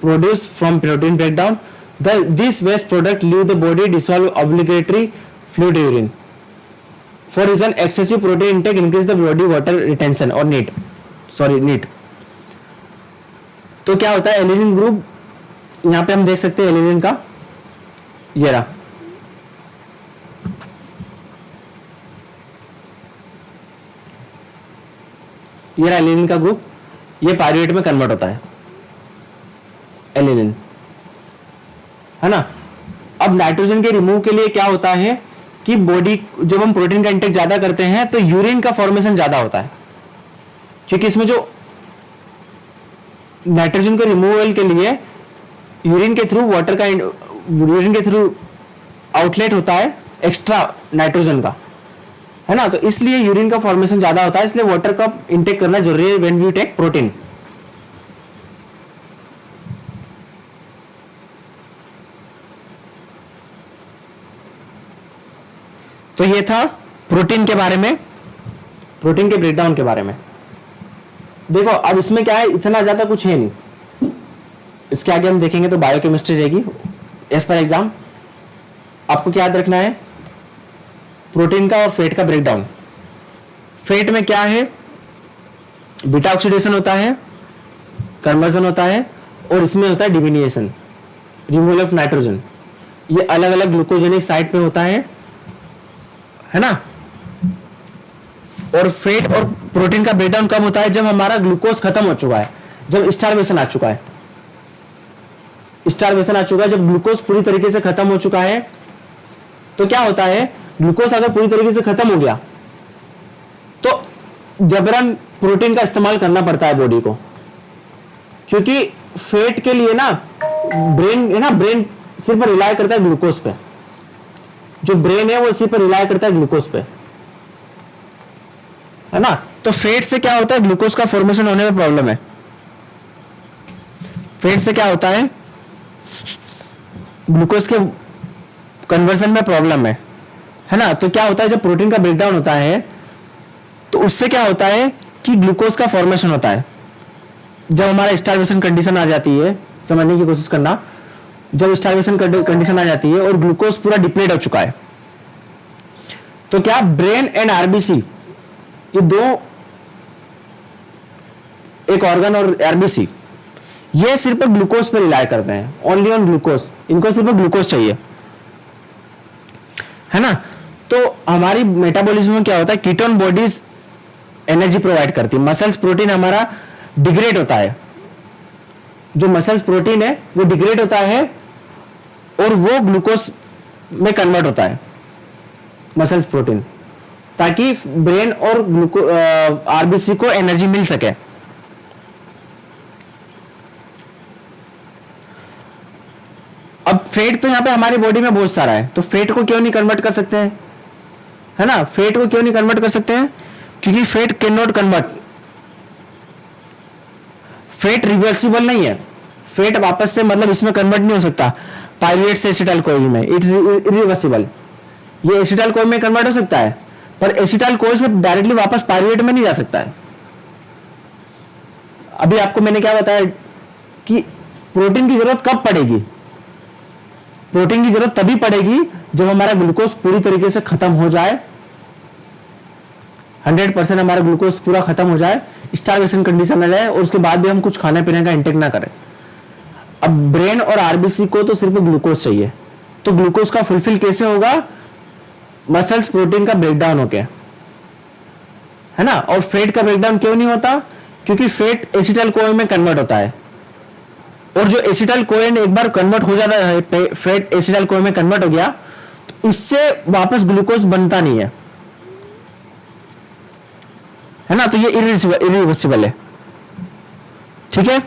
produce from protein breakdown. This waste product leave the body dissolve obligatory fluid urine for reason excessive protein intake increase the body water retention और नीट। तो क्या होता है, एलिनिन ग्रुप यहां पे हम देख सकते हैं एलिनिन का, ये रहा, ये रहा एलिनिन का ग्रुप, ये पायरुवेट में कन्वर्ट होता है एलिनिन, है ना। अब नाइट्रोजन के रिमूव के लिए क्या होता है कि बॉडी, जब हम प्रोटीन का इंटेक ज्यादा करते हैं तो यूरिन का फॉर्मेशन ज्यादा होता है, क्योंकि इसमें जो नाइट्रोजन के रिमूवल के लिए यूरिन के थ्रू वाटर का, यूरिन के थ्रू आउटलेट होता है एक्स्ट्रा नाइट्रोजन का, है ना। तो इसलिए यूरिन का फॉर्मेशन ज्यादा होता है, इसलिए वाटर का इंटेक करना जरूरी है व्हेन वी टेक प्रोटीन। तो ये था प्रोटीन के बारे में, प्रोटीन के ब्रेकडाउन के बारे में। देखो अब इसमें क्या है, इतना ज्यादा कुछ है नहीं, इसके आगे हम देखेंगे तो बायोकेमिस्ट्री रहेगी एज पर एग्जाम। आपको क्या याद रखना है, प्रोटीन का और फैट का ब्रेकडाउन। फैट में क्या है, बीटा ऑक्सीडेशन होता है, कन्वर्जन होता है, और इसमें होता है डिमिनिएशन, रिमूवल ऑफ नाइट्रोजन। ये अलग अलग ग्लूकोजेनिक साइट पे होता है ना। और फैट और प्रोटीन का ब्रेकडाउन कब होता है, जब हमारा ग्लूकोज खत्म हो चुका है, जब स्टारवेशन आ चुका है, स्टारवेशन आ चुका है, जब ग्लूकोज पूरी तरीके से खत्म हो चुका है। तो क्या होता है, ग्लूकोज अगर पूरी तरीके से खत्म हो गया तो जबरन प्रोटीन का इस्तेमाल करना पड़ता है बॉडी को, क्योंकि फैट के लिए ना ब्रेन है ना, ब्रेन सिर्फ रिलाय करता है ग्लूकोज पे, जो ब्रेन है वो इसी पर रिलाय करता है ग्लूकोज पे, है ना। तो फैट से क्या होता है, ग्लूकोज का फॉर्मेशन होने में प्रॉब्लम है। फैट से क्या होता है, ग्लूकोज के कन्वर्जन में प्रॉब्लम है ना। तो क्या होता है, जब प्रोटीन का ब्रेकडाउन होता है तो उससे क्या होता है कि ग्लूकोज का फॉर्मेशन होता है। जब हमारा स्टारवेशन कंडीशन आ जाती है, समझने की कोशिश करना, जब स्टारवेशन कंडीशन आ जाती है और ग्लूकोज पूरा डिप्लीट हो चुका है, तो क्या ब्रेन एंड आरबीसी, ये दो, एक ऑर्गन और आरबीसी, ये सिर्फ ग्लूकोज पर रिलाय करते हैं, ओनली ऑन ग्लूकोज, इनको सिर्फ ग्लूकोज चाहिए, है ना। तो हमारी मेटाबॉलिज्म में क्या होता है, कीटोन बॉडीज एनर्जी प्रोवाइड करती है, मसल्स प्रोटीन हमारा डिग्रेड होता है, जो मसल्स प्रोटीन है वो डिग्रेड होता है और वो ग्लूकोज में कन्वर्ट होता है, मसल्स प्रोटीन, ताकि ब्रेन और आरबीसी को एनर्जी मिल सके। अब फैट तो यहां पे हमारी बॉडी में बहुत सारा है, तो फैट को क्यों नहीं कन्वर्ट कर सकते हैं, है ना। फैट को क्यों नहीं कन्वर्ट कर सकते हैं, क्योंकि fat can not convert, fat reversible नहीं है, फैट वापस से मतलब इसमें कन्वर्ट नहीं हो सकता, पायरुवेट से एसिटाइल कोई में, इट्स इरिवर्सिबल। ये एसिटाइल कोई में कन्वर्ट हो सकता है, पर एसिटाइल कोई से डायरेक्टली वापस पायरुवेट में नहीं जा सकता है। अभी आपको मैंने क्या बताया कि प्रोटीन की जरूरत कब पड़ेगी? प्रोटीन की जरूरत तभी पड़ेगी जब हमारा ग्लूकोज पूरी तरीके से खत्म हो जाए, 100% हमारा ग्लूकोज पूरा खत्म हो जाए, स्टारवेशन कंडीशन में जाए और उसके बाद भी हम कुछ खाने पीने का इंटेक ना करें। अब ब्रेन और आरबीसी को तो सिर्फ ग्लूकोज चाहिए, तो ग्लूकोज का फुलफिल कैसे होगा? मसल्स प्रोटीन का ब्रेकडाउन होके, है ना। और फैट का ब्रेकडाउन क्यों नहीं होता? क्योंकि फैट एसिटाइल कोएन में कन्वर्ट होता है, और जो एसिटाइल कोएन एक बार कन्वर्ट हो जाता है, फैट एसिटाइल कोएन में कन्वर्ट हो गया, तो इससे वापस ग्लूकोज बनता नहीं है ना। तो ये इरिवर्सिबल है, ठीक है।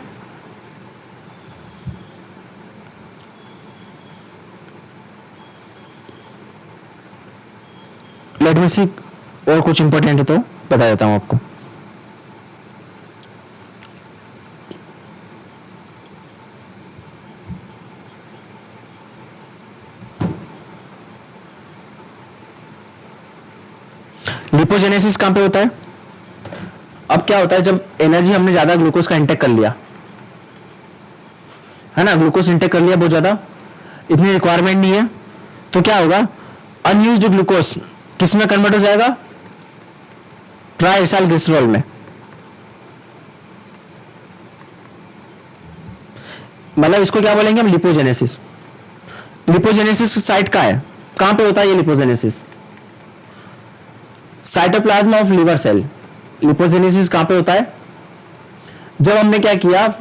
लेट मी सी, और कुछ इंपॉर्टेंट है तो बता देता हूं आपको। लिपोजेनेसिस कहां पे होता है? अब क्या होता है, जब एनर्जी हमने ज्यादा ग्लूकोज का इंटेक कर लिया, है ना, ग्लूकोज इंटेक कर लिया बहुत ज्यादा, इतनी रिक्वायरमेंट नहीं है, तो क्या होगा? अनयूज्ड ग्लूकोज किस में कन्वर्ट हो जाएगा? ट्राइएसाइल ग्लिसरॉल में। मतलब इसको क्या बोलेंगे हम? लिपोजेनेसिस। लिपोजेनेसिस साइट का है, कहां पे होता है ये lipogenesis? Cytoplasm of liver cell. Lipogenesis कहां पे होता है? जब हमने क्या किया,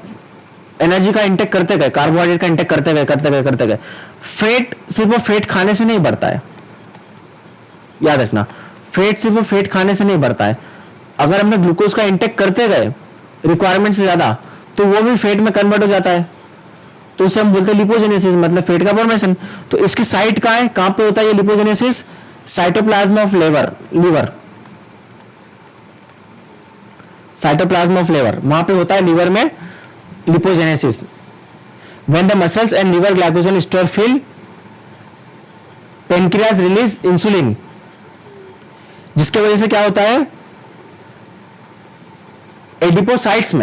एनर्जी का इंटेक करते गए, कार्बोहाइड्रेट का इंटेक करते गए। फैट सिर्फ वो फैट खाने से नहीं बढ़ता है, याद रखना, फैट सिर्फ वो फैट खाने से नहीं बढ़ता है। अगर हमने ग्लूकोज का इंटेक करते गए रिक्वायरमेंट से ज्यादा, तो वो भी फैट में कन्वर्ट हो जाता है, तो उसे हम बोलते हैं लिपोजेनेसिस, मतलब फैट का फॉर्मेशन। तो इसकी साइट कहां है, कहां पे होता है ये lipogenesis? Cytoplasm of liver. Cytoplasm of liver, वहां पे होता है लीवर में lipogenesis. When the muscles and liver glycogen store fill, pancreas release insulin, जिसके वजह से क्या होता है? एडिपोसाइट्स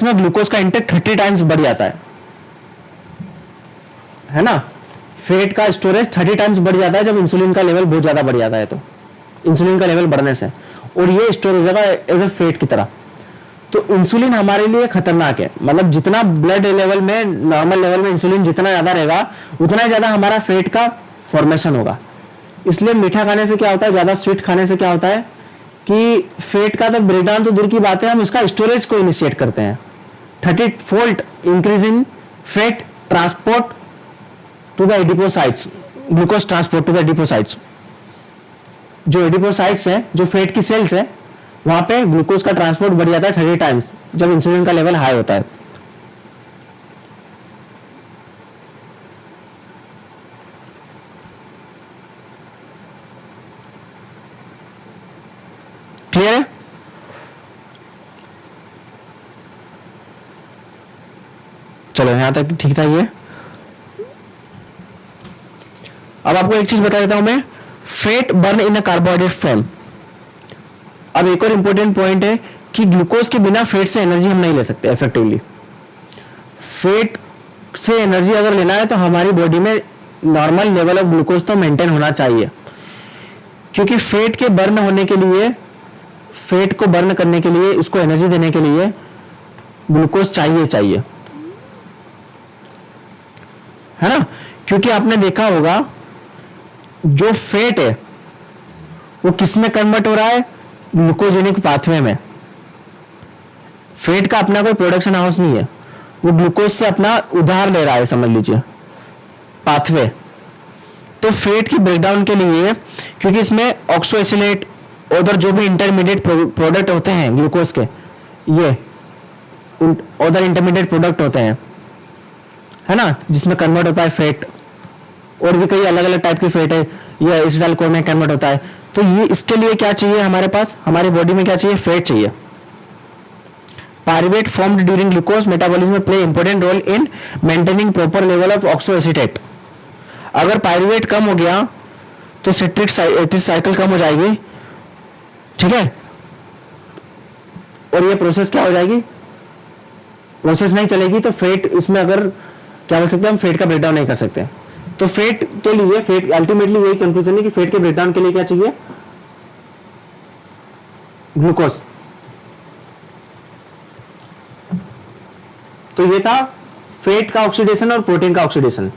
में ग्लूकोज का इंटेक 30 टाइम्स बढ़ जाता है ना। फैट का स्टोरेज 30 टाइम्स बढ़ जाता है जब इंसुलिन का लेवल बहुत ज्यादा बढ़ जाता है, तो इंसुलिन का लेवल बढ़ने से, और ये स्टोर हो जाता है एज ए फैट की तरह। तो इंसुलिन हमारे लिए खतरनाक है, मतलब जितना ब्लड लेवल में, नॉर्मल लेवल में इंसुलिन जितना ज्यादा रहेगा, उतना ज्यादा हमारा फैट का फॉर्मेशन होगा। इसलिए मीठा खाने से क्या होता है, ज्यादा स्वीट खाने से क्या होता है कि फैट का तो ब्रेकडाउन तो दूर की बात है, हम उसका स्टोरेज को इनिशिएट करते हैं। 30-fold increase in fat transport to the adipocytes, glucose transport to the adipocytes. जो एडिपोसाइट्स है, जो फैट की सेल्स है, वहां पे ग्लूकोज का ट्रांसपोर्ट बढ़ जाता है 30 टाइम्स जब इंसुलिन का लेवल हाई होता है। क्लियर है? चलो यहां तक ठीक था ये। अब आपको एक चीज बता देता हूं मैं, fat burn in a carbohydrate form. अब एक और इंपॉर्टेंट पॉइंट है कि ग्लूकोज के बिना फैट से एनर्जी हम नहीं ले सकते इफेक्टिवली। फैट से एनर्जी अगर लेना है तो हमारी बॉडी में नॉर्मल लेवल ऑफ ग्लूकोज तो मेंटेन होना चाहिए, क्योंकि फैट के बर्न होने के लिए, फैट को बर्न करने के लिए, इसको एनर्जी देने के लिए ग्लूकोज चाहिए, है ना। क्योंकि आपने देखा होगा जो फैट है वो किस में कन्वर्ट हो रहा है? ग्लूकोजेनिक पाथवे में। फैट का अपना कोई प्रोडक्शन हाउस नहीं है, वो ग्लूकोज से अपना उधार ले रहा है, समझ लीजिए, पाथवे। तो फैट की ब्रेकडाउन के लिए, क्योंकि इसमें ऑक्सोएसिलेट, उधर जो भी इंटरमीडिएट प्रोडक्ट होते हैं ग्लूकोज के, ये उधर इंटरमीडिएट प्रोडक्ट होते हैं, है ना, जिसमें कन्वर्ट होता है फैट। और भी कई अलग अलग टाइप की फैट है, ये एसिटाइल कोएन में कन्वर्ट होता है। तो ये इसके लिए क्या चाहिए हमारे पास, हमारी बॉडी में क्या चाहिए? फैट चाहिए। Pyruvate formed during glucose metabolism play important role in maintaining proper level of oxo acetate. अगर पायरुवेट कम हो गया तो सिट्रिक साइकिल कम हो जाएगी, ठीक है, और ये प्रोसेस क्या हो जाएगी, प्रोसेस नहीं चलेगी तो फेट इसमें अगर क्या बोल सकते हैं हम, फेट का ब्रेकडाउन नहीं कर सकते। तो फेट के लिए, फेट अल्टीमेटली यही कंक्लूजन है कि फेट के ब्रेकडाउन के लिए क्या चाहिए, ग्लूकोज। तो ये था फेट का ऑक्सीडेशन और प्रोटीन का ऑक्सीडेशन।